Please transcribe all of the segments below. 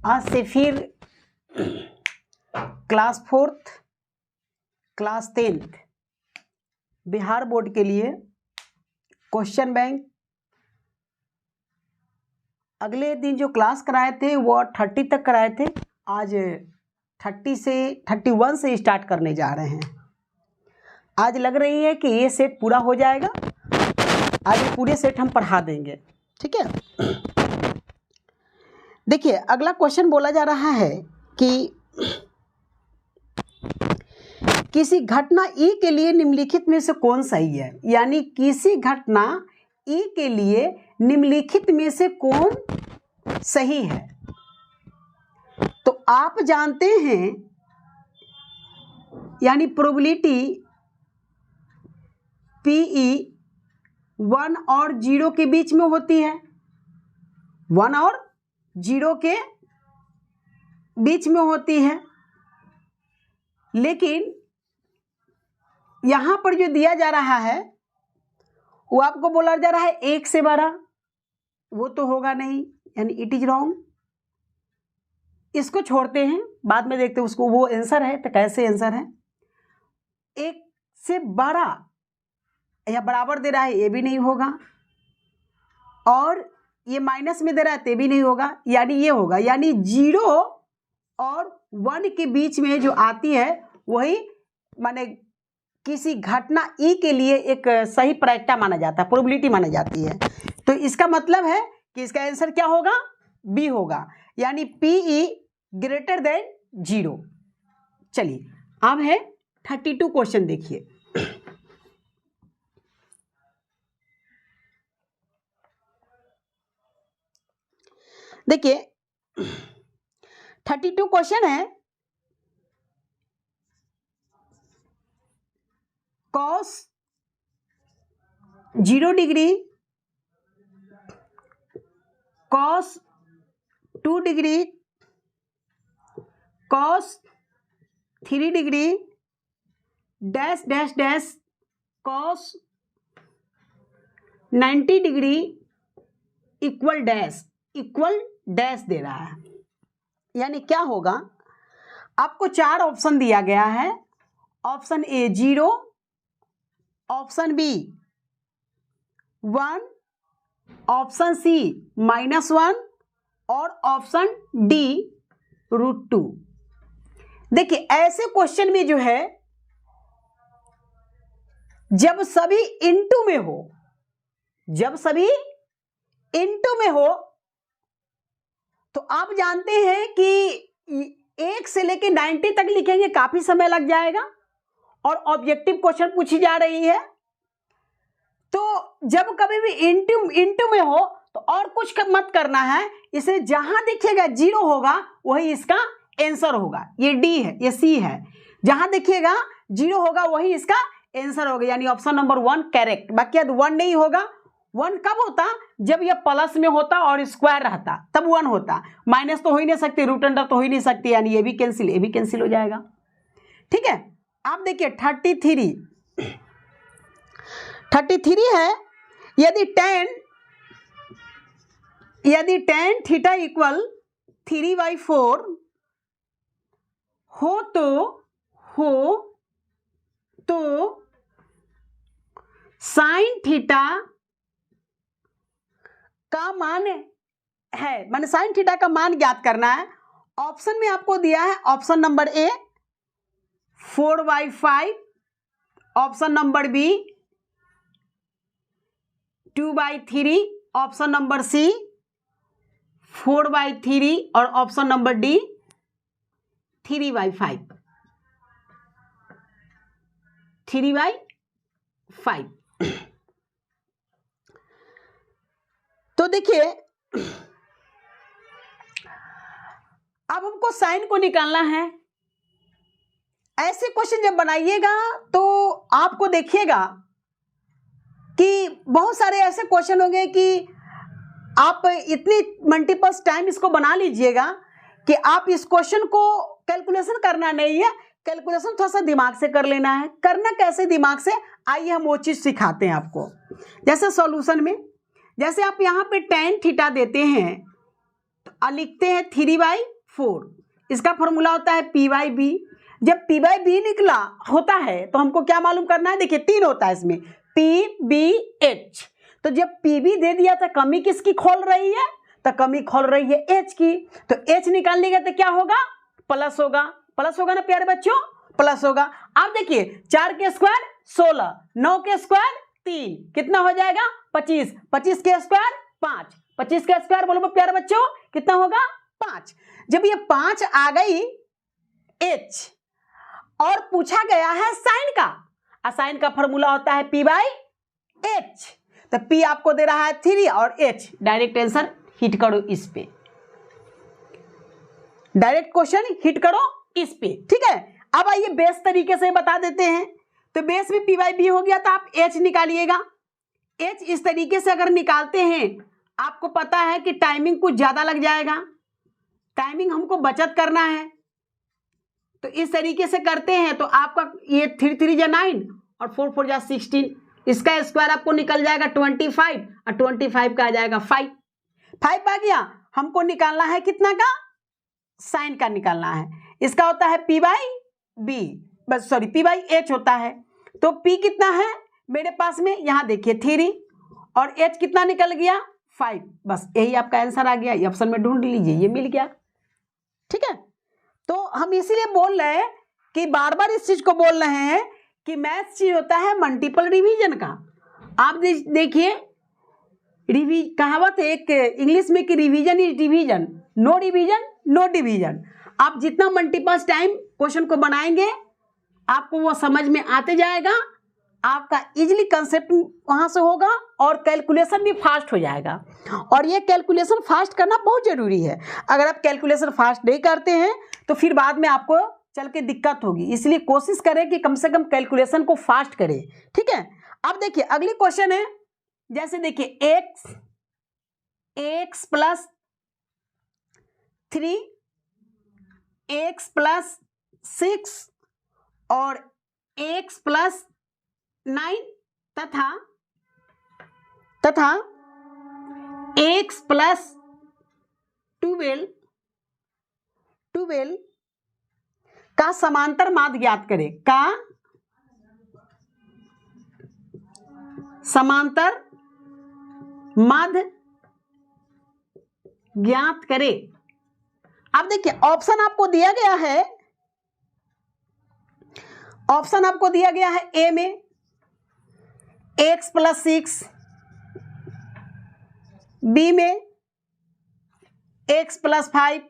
आज से फिर class 4th class 10th Bihar board के लिए क्वेश्चन बैंक अगले दिन जो क्लास कराए थे वो 30 तक कराए थे। आज 31 से स्टार्ट करने जा रहे हैं। आज लग रही है कि ये सेट पूरा हो जाएगा। आज पूरे सेट हम पढ़ा देंगे, ठीक है। देखिए अगला क्वेश्चन बोला जा रहा है कि किसी घटना ई के लिए निम्नलिखित में से कौन सही है, यानी किसी घटना ई के लिए निम्नलिखित में से कौन सही है। तो आप जानते हैं यानी प्रोबेबिलिटी पीई 1 और 0 के बीच में होती है। 1 और 0 के बीच में होती है, लेकिन यहां पर जो दिया जा रहा है वो आपको बोला जा रहा है 1 से बड़ा, वो तो होगा नहीं, यानी इट इज रॉन्ग। इसको छोड़ते हैं, बाद में देखते हैं उसको वो आंसर है तो कैसे आंसर है। 1 से बड़ा या बराबर दे रहा है, ये भी नहीं होगा, और ये माइनस में दे रहा है तो भी नहीं होगा, यानी ये होगा। यानी 0 और 1 के बीच में जो आती है वही माने किसी घटना ई के लिए एक सही प्रायिकता माना जाता है, प्रोबेबिलिटी मानी जाती है। तो इसका मतलब है कि इसका आंसर क्या होगा, बी होगा, यानी पीई ग्रेटर देन 0। चलिए अब है 32 क्वेश्चन। देखिए देखिए 32 क्वेश्चन है, cos 0 degree, cos 2 degree, cos 3 degree, dash dash dash cos 90 degree equal dash दे रहा है। यानी क्या होगा, आपको 4 ऑप्शन दिया गया है। Option A 0, option B 1, option C -1 और ऑप्शन डी √2। देखिए ऐसे क्वेश्चन में जो है जब सभी इनटू में हो तो आप जानते हैं कि 1 से लेकर 90 तक लिखेंगे काफी समय लग जाएगा, और ऑब्जेक्टिव क्वेश्चन पूछी जा रही है। तो जब कभी भी इंटू में हो तो और कुछ मत करना है, इसे जहां दिखेगा 0 होगा वही इसका आंसर होगा। ये डी है, ये सी है, जहां दिखेगा 0 होगा वही इसका आंसर होगा, यानी ऑप्शन नंबर 1 करेक्ट। बाकी 1 नहीं होगा। 1 कब होता, जब ये प्लस में होता और स्क्वायर रहता तब 1 होता, माइनस तो हो ही नहीं सकती, रूट अंडर तो हो ही नहीं सकती, यानी ये भी कैंसिल हो जाएगा। ठीक है, आप देखिए 33 है, यदि tan थीटा इक्वल 3/4 हो तो साइन थीटा का मान है, माने साइन थीटा का मान ज्ञात करना है। ऑप्शन में आपको दिया है option number A 4/5, option number B 2/3, option number C 4/3 और ऑप्शन नंबर डी 3/5। तो देखिए अब हमको साइन को निकालना है। ऐसे क्वेश्चन जब बनाइएगा तो आपको देखिएगा कि बहुत सारे ऐसे क्वेश्चन होंगे कि आप इतनी मल्टीपल्स टाइम इसको बना लीजिएगा कि आप इस क्वेश्चन को कैलकुलेशन करना नहीं है, कैलकुलेशन थोड़ा सा दिमाग से कर लेना है। करना कैसे दिमाग से, आइए हम वो चीज़ सिखाते हैं आपको। जैसे सॉल्यूशन में, जैसे आप यहाँ पे tan थीटा देते हैं और लिखते हैं 3/5 4। इसका फॉर्मूला होता है P/B। जब P/B निकला होता है तो हमको क्या मालूम करना है, देखिए 3 होता है इसमें, PBH। तो जब PB दे दिया तो कमी किसकी खोल रही है, तो कमी खोल रही है H की। तो H निकाल लेगा तो क्या होगा, प्लस होगा। प्लस होगा ना प्यारे बच्चों, प्लस होगा। अब देखिए 4 के स्क्वायर 16, 9 के स्क्वायर 3, कितना हो जाएगा 25, 25 के स्क्वायर 5, 25 के स्क्वायर बोलो प्यारे बच्चों कितना होगा 5। जब ये 5 आ गई H और पूछा गया है साइन का, साइन का फॉर्मूला होता है P/H। तो P आपको दे रहा है 3 और H डायरेक्ट आंसर हिट करो इस पे, डायरेक्ट क्वेश्चन हिट करो इस पे, ठीक है। अब आइए बेस तरीके से बता देते हैं। तो बेस में P/B हो गया तो आप H निकालिएगा। H इस तरीके से अगर निकालते हैं, आपको पता है कि टाइमिंग कुछ ज्यादा लग जाएगा, टाइमिंग हमको बचत करना है। तो इस तरीके से करते हैं तो आपका ये 3 3 जा 9 और 4 4 जा 16, इसका स्क्वायर आपको निकल जाएगा 25 और 25 का आ जाएगा 5 आ गया। हमको निकालना है कितना का, साइन का निकालना है। इसका होता है P/B, बस सॉरी P/H होता है। तो P कितना है मेरे पास में, यहां देखिए 3 और H कितना निकल गया 5, बस यही आपका आंसर आ गया। ये ऑप्शन में ढूंढ लीजिए, ये मिल गया, ठीक है। तो हम इसीलिए बोल रहे हैं कि बार बार इस चीज को बोल रहे हैं कि मैथ्स चीज होता है मल्टीपल रिवीजन का। आप देखिए कहावत है एक इंग्लिश में कि revision is division, no revision no division. आप जितना मल्टीपल टाइम क्वेश्चन को बनाएंगे आपको वो समझ में आते जाएगा, आपका इजीली कंसेप्ट वहां से होगा और कैलकुलेशन भी फास्ट हो जाएगा। और ये कैलकुलेशन फास्ट करना बहुत जरूरी है। अगर आप कैलकुलेशन फास्ट नहीं करते हैं तो फिर बाद में आपको चल के दिक्कत होगी, इसलिए कोशिश करें कि कम से कम कैलकुलेशन को फास्ट करें, ठीक है। अब देखिए अगली क्वेश्चन है, जैसे देखिए x प्लस 3, x प्लस 6 और x प्लस 9 तथा x प्लस 12 का समांतर माध्य ज्ञात करें, का समांतर माध्य ज्ञात करें। अब देखिए ऑप्शन आपको दिया गया है, ऑप्शन आपको दिया गया है ए में x प्लस 6, बी में x प्लस 5,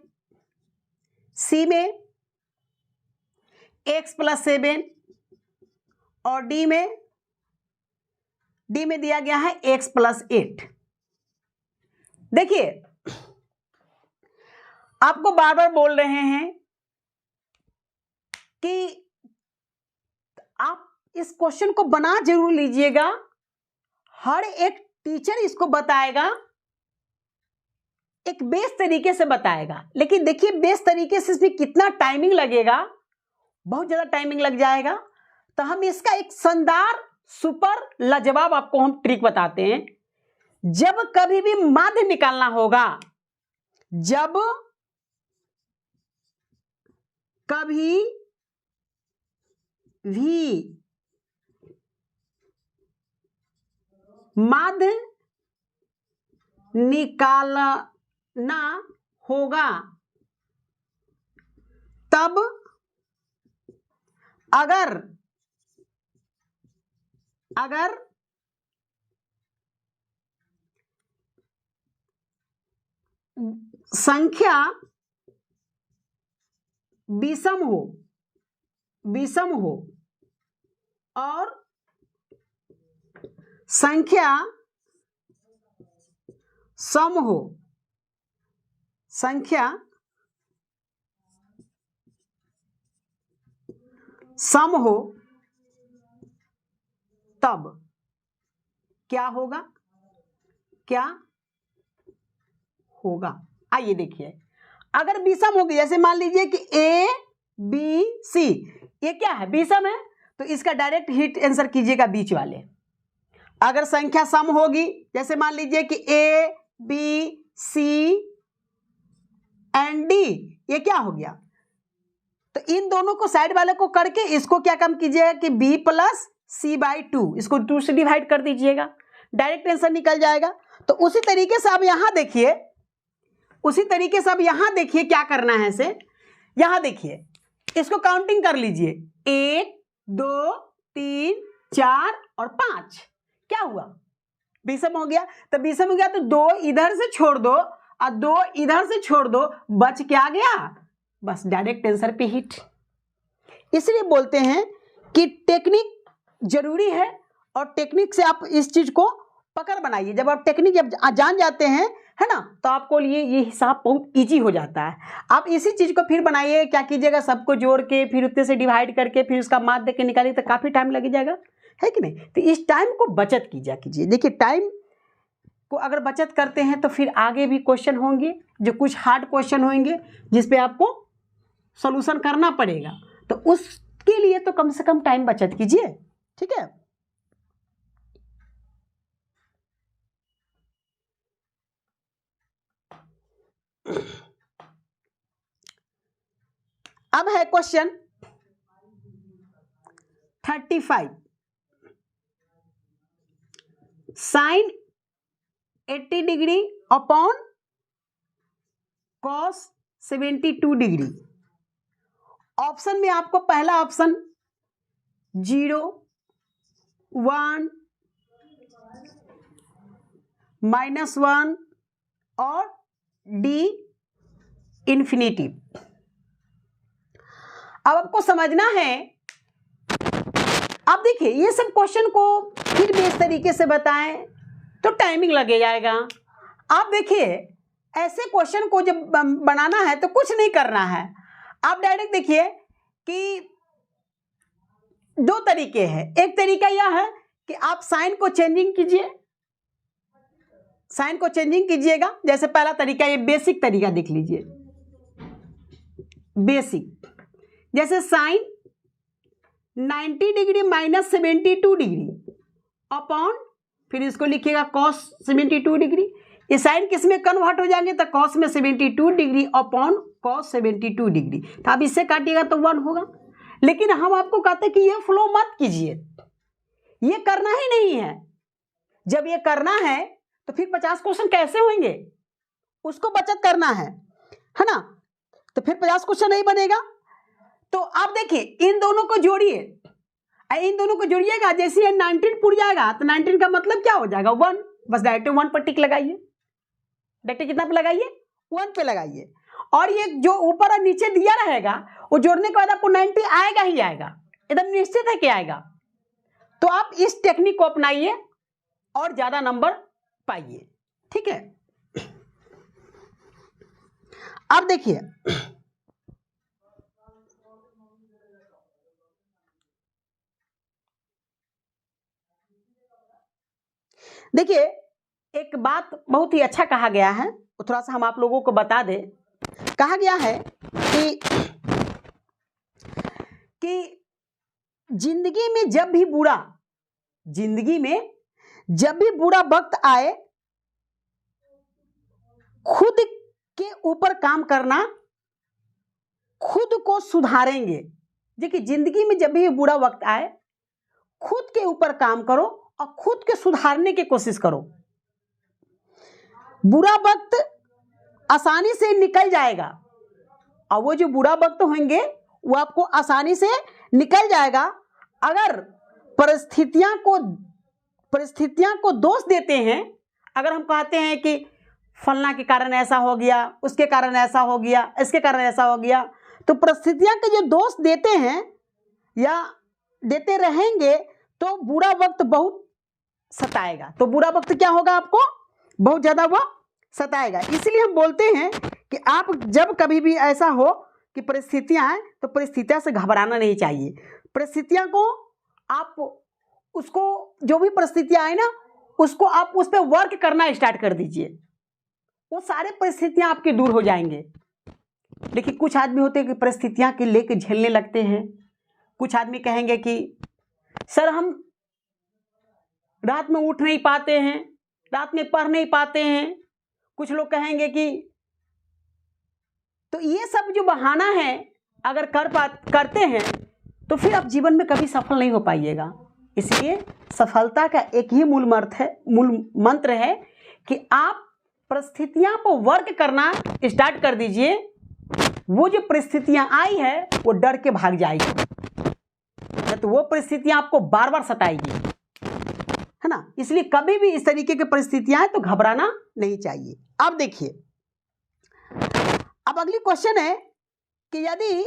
सी में x प्लस 7 और डी में दिया गया है x प्लस 8। देखिए आपको बार बार बोल रहे हैं कि आप इस क्वेश्चन को बना जरूर लीजिएगा, हर एक टीचर इसको बताएगा, एक बेस तरीके से बताएगा। लेकिन देखिए बेस तरीके से इसमें कितना टाइमिंग लगेगा, बहुत ज्यादा टाइमिंग लग जाएगा। तो हम इसका एक शानदार सुपर लाजवाब आपको हम ट्रिक बताते हैं। जब कभी भी माध्य निकालना होगा, जब कभी भी माध्य निकालना होगा तब अगर संख्या विषम हो और संख्या सम हो तब क्या होगा। आइए देखिए, अगर विषम होगी, जैसे मान लीजिए कि ए बी सी, ये क्या है विषम है, तो इसका डायरेक्ट हिट आंसर कीजिएगा बीच वाले। अगर संख्या सम होगी, जैसे मान लीजिए कि A B C and D, ये क्या हो गया, तो इन दोनों को साइड वाले को करके इसको क्या कम कीजिएगा कि b प्लस c/2, इसको 2 से डिवाइड कर दीजिएगा, डायरेक्ट आंसर निकल जाएगा। तो उसी तरीके से आप यहां देखिए, उसी तरीके से अब यहां देखिए क्या करना है इसे, यहां देखिए इसको काउंटिंग कर लीजिए, 1 2 3 4 और 5, क्या हुआ, बीसम हो गया। तो बीसम हो गया तो 2 इधर से छोड़ दो और 2 इधर से छोड़ दो, बच क्या गया, बस डायरेक्ट आंसर पे हिट। इसलिए बोलते हैं कि टेक्निक जरूरी है और टेक्निक से आप इस चीज को पकड़ बनाइए। जब आप टेक्निक जान जाते हैं, है ना, तो आपको लिए ये हिसाब बहुत इजी हो जाता है। आप इसी चीज को फिर बनाइए, क्या कीजिएगा, सबको जोड़ के फिर उतने से डिवाइड करके फिर उसका मार्क दे के निकालिए तो काफी टाइम लग जाएगा, है कि नहीं। तो इस टाइम को बचत कीजिए। देखिए टाइम को अगर बचत करते हैं तो फिर आगे भी क्वेश्चन होंगे जो कुछ हार्ड क्वेश्चन होंगे जिसपे आपको सॉल्यूशन करना पड़ेगा, तो उसके लिए तो कम से कम टाइम बचत कीजिए, ठीक है। अब है question 35, sine 80 degree upon cos 72 degree. Option में आपको पहला ऑप्शन 0 1 -1 और डी इंफिनिटी। अब आपको समझना है, अब देखिए ये सब क्वेश्चन को फिर भी इस तरीके से बताएं तो टाइमिंग लगे जाएगा। आप देखिए ऐसे क्वेश्चन को जब बनाना है तो कुछ नहीं करना है, आप डायरेक्ट देखिए कि 2 तरीके हैं। एक तरीका यह है कि आप साइन को चेंजिंग कीजिए, साइन को चेंजिंग कीजिएगा। जैसे पहला तरीका, ये बेसिक तरीका देख लीजिए, बेसिक, जैसे साइन 90 डिग्री -72 डिग्री अपॉन, फिर इसको लिखिएगा कॉस 72 डिग्री। ये साइन किस में कन्वर्ट हो जाएंगे, तो कॉस में 72 डिग्री अपॉन कॉस 72 डिग्री। तो आप इससे काटिएगा तो 1 होगा। लेकिन हम आपको कहते हैं कि ये फ्लो मत कीजिए, ये करना ही नहीं है। जब ये करना है तो फिर 50 क्वेश्चन कैसे होंगे, उसको बचत करना है ना, तो फिर 50 क्वेश्चन नहीं बनेगा। तो आप देखिए इन दोनों को जोड़िए, इन दोनों को जोड़िएगा, जैसे ये 19 पुर जाएगा तो 19 का मतलब क्या हो जाएगा, 1, बस डायरेक्ट 1 पर टिक लगाइए, डायरेक्ट कितना पे लगाइए, 1 पे लगाइए। और ये जो ऊपर और नीचे दिया रहेगा वो जोड़ने के बाद आपको 90 आएगा ही आएगा, एकदम निश्चित है कि आएगा। तो आप इस टेक्निक को अपनाइए और ज्यादा नंबर पाइए, ठीक है। अब देखिए देखिए एक बात बहुत ही अच्छा कहा गया है, वो थोड़ा सा हम आप लोगों को बता दें। कहा गया है कि जिंदगी में जब भी बुरा वक्त आए, खुद के ऊपर काम करना, खुद को सुधारेंगे। देखिए जिंदगी में जब भी बुरा वक्त आए, खुद के ऊपर काम करो और खुद के सुधारने की कोशिश करो। बुरा वक्त आसानी से निकल जाएगा, और वो जो बुरा वक्त होंगे वो आपको आसानी से निकल जाएगा अगर परिस्थितियां को दोष देते हैं। अगर हम कहते हैं कि फलना के कारण ऐसा हो गया, उसके कारण ऐसा हो गया, इसके कारण ऐसा हो गया, तो परिस्थितियां के जो दोष देते हैं या देते रहेंगे तो बुरा वक्त बहुत सताएगा। तो बुरा वक्त क्या होगा, आपको बहुत ज्यादा वो सताएगा। इसलिए हम बोलते हैं कि आप जब कभी भी ऐसा हो कि परिस्थितियां आए तो परिस्थितियां से घबराना नहीं चाहिए। परिस्थितियां को आप उसको, जो भी परिस्थितियां आए ना, उसको आप उस पर वर्क करना स्टार्ट कर दीजिए, वो सारे परिस्थितियां आपकी दूर हो जाएंगे। देखिए कुछ आदमी होते हैं कि परिस्थितियां के लेके झेलने लगते हैं। कुछ आदमी कहेंगे कि सर हम रात में उठ नहीं पाते हैं, रात में पढ़ नहीं पाते हैं। कुछ लोग कहेंगे कि तो ये सब जो बहाना है अगर करते हैं तो फिर आप जीवन में कभी सफल नहीं हो पाइएगा। इसलिए सफलता का एक ही मूल मंत्र है कि आप परिस्थितियां पर वर्क करना स्टार्ट कर दीजिए। वो जो परिस्थितियां आई है वो डर के भाग जाएगी, तो वो परिस्थितियां आपको बार बार सताएगी, है ना। इसलिए कभी भी इस तरीके की परिस्थितियां हैं तो घबराना नहीं चाहिए। अब देखिए, अब अगली क्वेश्चन है कि यदि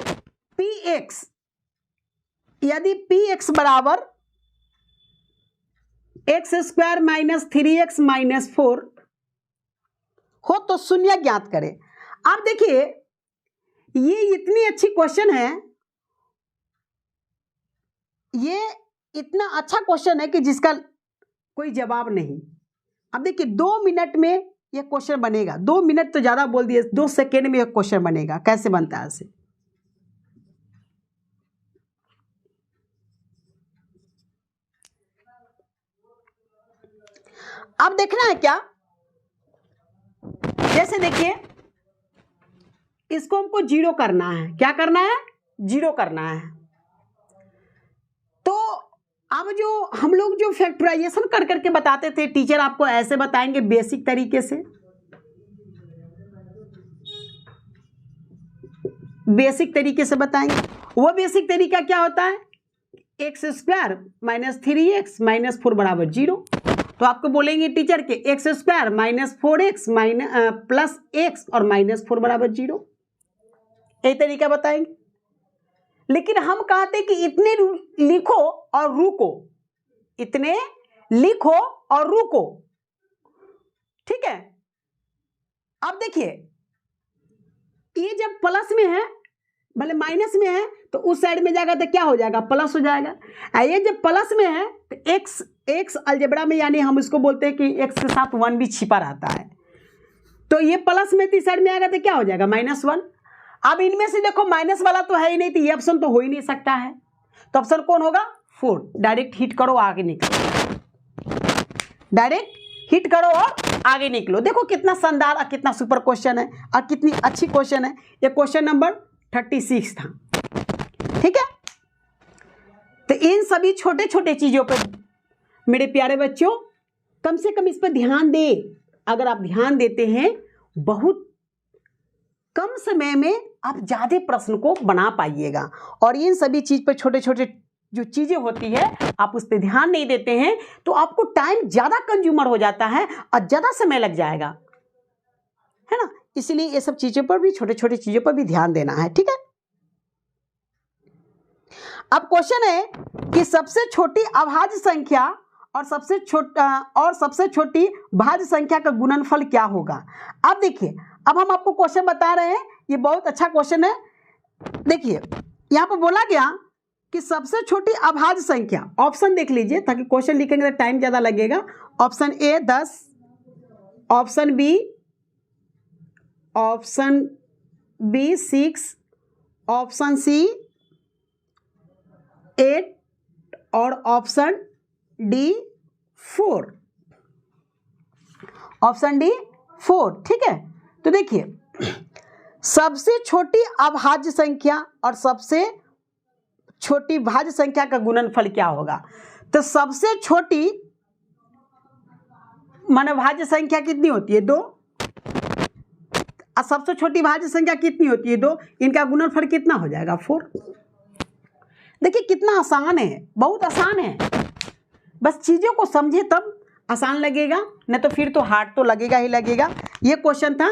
px बराबर x² माइनस 3x माइनस 4 हो तो शून्य ज्ञात करें। आप देखिए, ये इतनी अच्छी क्वेश्चन है, ये इतना अच्छा क्वेश्चन है कि जिसका कोई जवाब नहीं। अब देखिए 2 मिनट में यह क्वेश्चन बनेगा। 2 मिनट तो ज्यादा बोल दिए, 2 सेकेंड में यह क्वेश्चन बनेगा। कैसे बनता है इसे? अब देखना है क्या, जैसे देखिए इसको हमको 0 करना है। क्या करना है? 0 करना है। तो अब जो हम लोग जो फैक्टराइजेशन कर करके बताते थे, टीचर आपको ऐसे बताएंगे बेसिक तरीके से। बेसिक तरीके से बताएंगे। वो बेसिक तरीका क्या होता है? x² माइनस 3x माइनस 4 बराबर 0। तो आपको बोलेंगे टीचर के x² minus 4x plus x और माइनस 4 बराबर 0। यही तरीका बताएंगे। लेकिन हम कहते कि इतने लिखो और रुको, इतने लिखो और रुको, ठीक है। अब देखिए, ये जब प्लस में है, भले माइनस में है, तो उस साइड में जाएगा तो क्या हो जाएगा? प्लस हो जाएगा। ये जब प्लस में है तो एक्स अलजेब्रा में यानी हम इसको बोलते हैं कि एक्स के साथ 1 भी छिपा रहता है। तो ये प्लस में इस साइड में आएगा तो क्या हो जाएगा? -1। अब इनमें से देखो माइनस वाला तो है ही नहीं, तो ये ऑप्शन तो हो ही नहीं सकता है। तो ऑप्शन कौन होगा? 4। डायरेक्ट हिट करो, आगे निकलो। डायरेक्ट हिट करो और आगे निकलो। देखो कितना शानदार और कितना सुपर क्वेश्चन है और कितनी अच्छी क्वेश्चन है। ये क्वेश्चन नंबर 36 था, ठीक है। तो इन सभी छोटे छोटे चीजों पर मेरे प्यारे बच्चों कम से कम इस पर ध्यान दे। अगर आप ध्यान देते हैं, बहुत कम समय में आप ज्यादा प्रश्न को बना पाइएगा। और इन सभी चीज पर छोटे छोटे जो चीजें होती है आप उस पर ध्यान नहीं देते हैं तो आपको टाइम ज्यादा कंज्यूमर हो जाता है और ज्यादा समय लग जाएगा, है ना। इसलिए ये सब चीजों पर भी, छोटे छोटे चीजों पर भी ध्यान देना है, ठीक है। अब क्वेश्चन है कि सबसे छोटी अभाज्य संख्या और सबसे छोटी भाज्य संख्या का गुणनफल क्या होगा। अब देखिए, अब हम आपको क्वेश्चन बता रहे हैं, ये बहुत अच्छा क्वेश्चन है। देखिए यहाँ पर बोला गया कि सबसे छोटी अभाज्य संख्या, ऑप्शन देख लीजिए ताकि क्वेश्चन लिखेंगे तो टाइम ज्यादा लगेगा। Option A 10, option B 6, option C 8 और ऑप्शन डी 4। ऑप्शन डी 4, ठीक है। तो देखिए सबसे छोटी अभाज्य संख्या और सबसे छोटी भाज्य संख्या का गुणनफल क्या होगा। तो सबसे छोटी माने भाज्य संख्या कितनी होती है? 2। और सबसे छोटी भाज्य संख्या कितनी होती है? 2। इनका गुणनफल कितना हो जाएगा? 4। देखिए कितना आसान है, बहुत आसान है। बस चीजों को समझे तब आसान लगेगा, नहीं तो फिर तो हार्ड तो लगेगा ही लगेगा। ये क्वेश्चन था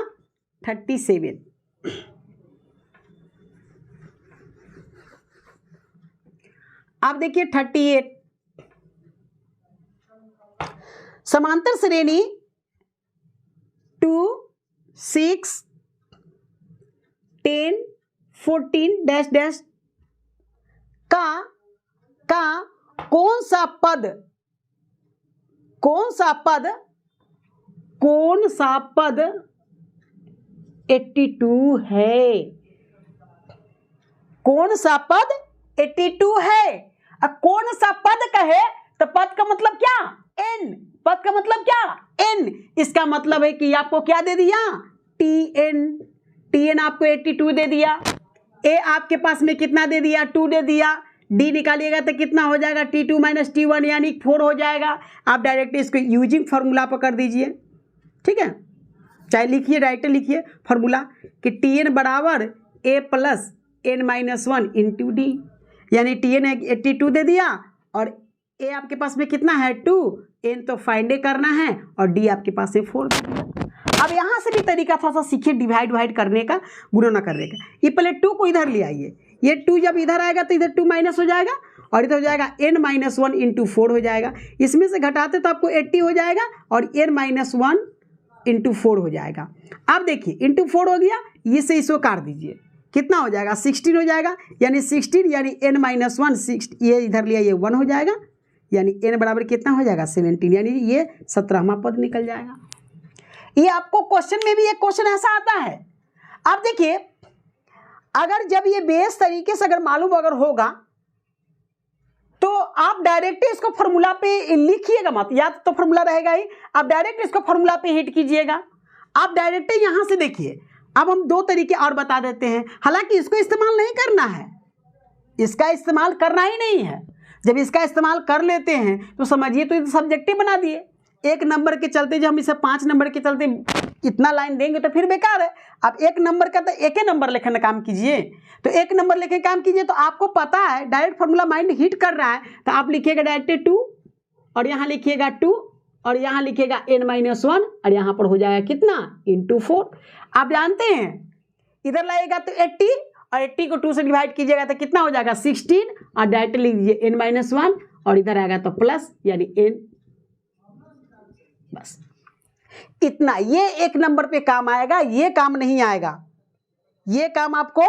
37। अब देखिए 38। समांतर श्रेणी 2, 6, 10, 14 डैश डैश का कौन सा पद 82 है। कौन सा पद 82 है। अब कौन सा पद कहे तो पद का मतलब क्या? n। पद का मतलब क्या? n। इसका मतलब है कि आपको क्या दे दिया? tn। Tn आपको 82 दे दिया, A आपके पास में कितना दे दिया, 2 दे दिया, D निकालिएगा तो कितना हो जाएगा, T2 - T1 यानी 4 हो जाएगा। आप डायरेक्ट इसको यूजिंग फार्मूला पर कर दीजिए, ठीक है। चाहे लिखिए, डायरेक्ट लिखिए फार्मूला कि Tn बराबर A plus n-1 into D, यानी Tn 82 दे दिया और A आपके पास में कितना है 2, n तो फाइंड करना है और D आपके पास है 4 दे दिया। अब यहाँ से भी तरीका थोड़ा सा सीखिए डिवाइड करने का, गुणा करने का। ये पहले 2 को इधर ले आइए, ये 2 जब इधर आएगा तो इधर 2 माइनस हो जाएगा और इधर हो जाएगा n-1 इंटू 4 हो जाएगा। इसमें से घटाते तो आपको 80 हो जाएगा और n-1 इंटू 4 हो जाएगा। अब देखिए इंटू 4 हो गया, ये से इसको काट दीजिए, कितना हो जाएगा 16 हो जाएगा, यानी 16 यानी n-1 6, ये इधर लिया ये 1 हो जाएगा, यानी n बराबर कितना हो जाएगा 17, यानी ये 17वां पद निकल जाएगा। ये आपको क्वेश्चन में भी एक क्वेश्चन ऐसा आता है। अब देखिए अगर जब ये बेस तरीके से अगर मालूम अगर होगा तो आप डायरेक्ट इसको फॉर्मूला पे लिखिएगा मत, या तो फॉर्मूला रहेगा ही, आप डायरेक्ट इसको फॉर्मूला पे हिट कीजिएगा। आप डायरेक्ट यहां से देखिए, अब हम 2 तरीके और बता देते हैं, हालांकि इसको इस्तेमाल नहीं करना है, इसका इस्तेमाल करना ही नहीं है। जब इसका इस्तेमाल कर लेते हैं तो समझिए तो सब्जेक्टिव बना दिए। 1 नंबर के चलते जब हम इसे 5 नंबर के चलते इतना लाइन देंगे तो फिर बेकार है। आप 1 नंबर का तो 1 नंबर लेखन काम कीजिए, तो 1 नंबर लेके काम कीजिए, तो आपको पता है डायरेक्ट फॉर्मूला माइंड हिट कर रहा है, तो आप लिखिएगा डायरेक्ट 2 और यहाँ लिखिएगा 2 और यहाँ लिखिएगा n-1 और यहाँ पर हो जाएगा कितना इंटू 4। आप जानते हैं इधर लाएगा तो 80 और 80 को 2 से डिवाइड कीजिएगा तो कितना हो जाएगा 16 और डायरेक्ट लिख दीजिए n-1 और इधर आएगा तो प्लस यानी n, बस इतना। ये 1 नंबर पे काम आएगा, ये काम नहीं आएगा, ये काम आपको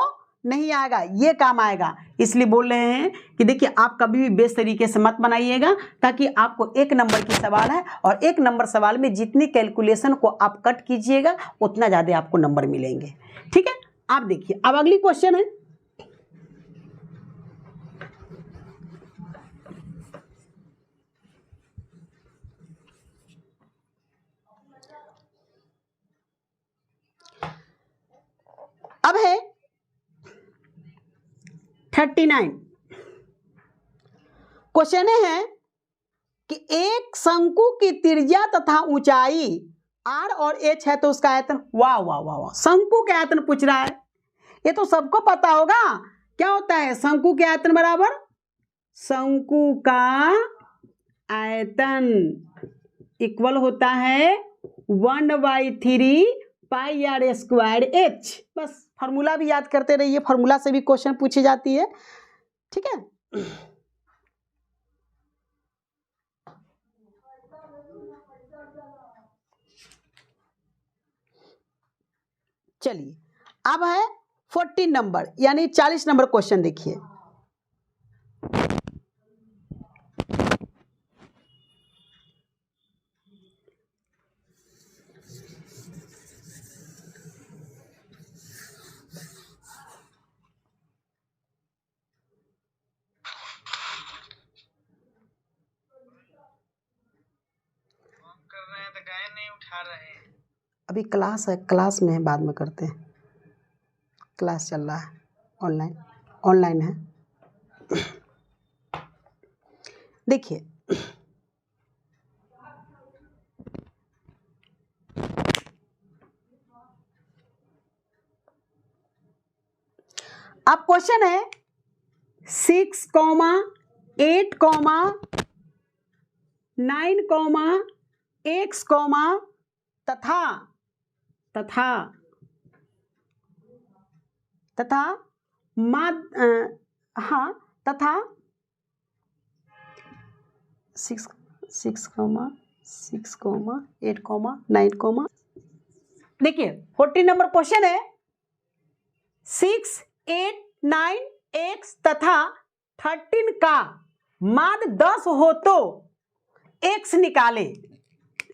नहीं आएगा, ये काम आएगा। इसलिए बोल रहे हैं कि देखिए आप कभी भी बेस तरीके से मत बनाइएगा, ताकि आपको 1 नंबर की सवाल है और 1 नंबर सवाल में जितनी कैलकुलेशन को आप कट कीजिएगा उतना ज़्यादा आपको नंबर मिलेंगे, ठीक है। आप देखिए अब अगली क्वेश्चन है, अब है 39। क्वेश्चन है कि एक शंकु की त्रिज्या तथा ऊंचाई r और h है तो उसका आयतन, वाह वाह वाह वाह, शंकु के आयतन पूछ रहा है। ये तो सबको पता होगा, क्या होता है शंकु के आयतन बराबर शंकु का आयतन इक्वल होता है 1/3 पाई r स्क्वायर h। बस फार्मूला भी याद करते रहिए, फार्मूला से भी क्वेश्चन पूछी जाती है, ठीक है। चलिए अब है 14 नंबर यानी 40 नंबर क्वेश्चन देखिए। अभी क्लास है, क्लास में है, बाद में करते हैं, क्लास चल रहा है, ऑनलाइन है। देखिए अब क्वेश्चन है 6, 8, 9, x, तथा हाँ तथा 6, 8, 9, देखिए 14 नंबर क्वेश्चन है 6, 8, 9 x तथा 13 का मान 10 हो तो x निकाले,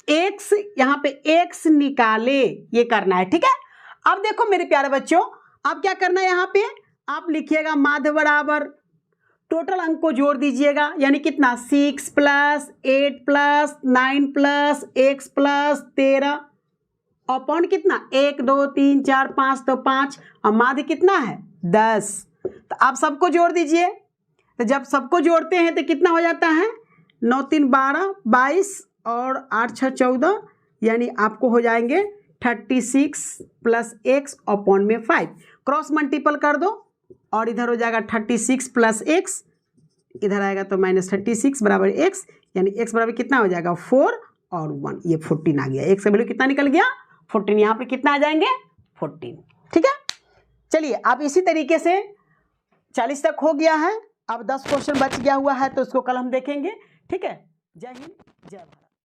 x यहाँ पे x निकाले, ये करना है, ठीक है। अब देखो मेरे प्यारे बच्चों, अब क्या करना है, यहाँ पे आप लिखिएगा माध्य बराबर टोटल अंक को जोड़ दीजिएगा, यानी कितना 6 + 8 + 9 + x + 13 अपॉन कितना 1 2 3 4 5 तो 5 और माध्य कितना है 10। तो आप सबको जोड़ दीजिए। तो जब सबको जोड़ते हैं तो कितना हो जाता है 9 3 12 22 और 8 6 14 यानी आपको हो जाएंगे 36 प्लस एक्स अपॉन में 5। क्रॉस मल्टीपल कर दो और इधर हो जाएगा 36 प्लस एक्स, इधर आएगा तो -36 बराबर एक्स, यानी एक्स बराबर कितना हो जाएगा 4 और 1, ये 14 आ गया। एक्स का वैल्यू कितना निकल गया 14। यहाँ पे कितना आ जाएंगे 14। ठीक है, चलिए आप इसी तरीके से 40 तक हो गया है। अब 10 क्वेश्चन बच गया हुआ है तो उसको कल हम देखेंगे। ठीक है, जय हिंद जय भारत।